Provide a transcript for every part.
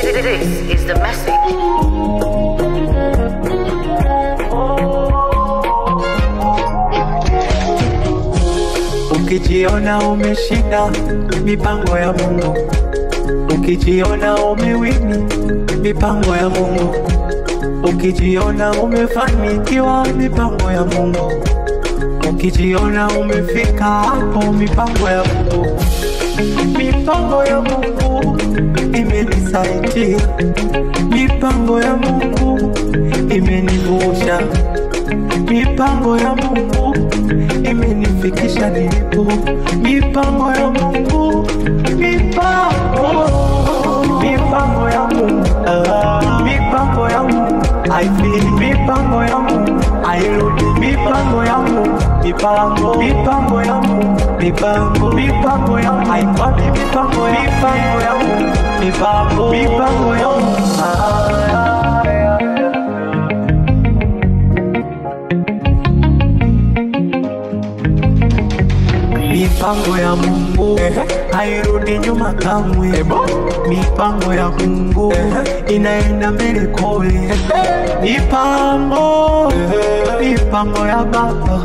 This is the message. Ukijiona umeshinda mipango ya Mungu, ukijiona umewini mipango ya Mungu, ukijiona umefanikiwa mipango ya Mungu, ukijiona umefika hapo mipango ya Mungu. Mipango ya Mungu imenisaidia, mipango ya Mungu imenivusha, mipango ya Mungu imenifikisha nilipo. Mipango ya Mungu, mipango ya Mungu, mipango ya Mungu, I feel mipango ya Mungu, I load mipango ya Mungu, mipango ya Mungu, mipango ya Mungu, I want mipango ya Mungu, mipango ya Mungu. Mipango ya Mungu hairudi nyuma kamwe. Mipango ya Mungu inaenda mbele kule. Mipango ya Baba,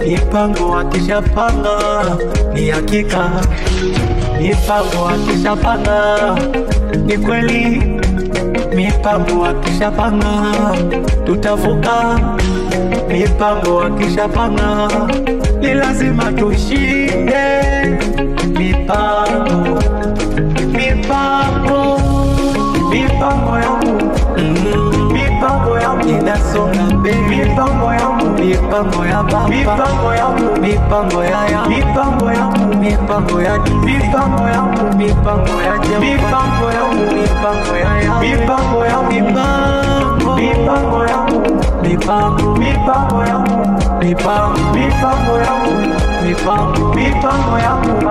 mipango akishapanga ni hakika. Mipango akishapanga ni kweli. Mipango akishapanga tutavuka. Mipango akishapanga ni lazima tushinde. Mipango ya Mungu, mipango ya Mungu inasonga mbele. Mipango ya Mungu, mipango ya Baba, mipango ya Mungu, mipango ya mipango ya Mungu, mipango ya mipango ya Mungu, mipango ya mipango ya Mungu, mipango ya mipango ya mipango ya Mungu, mipango ya Mungu, mipango ya Mungu, mipango ya Mungu.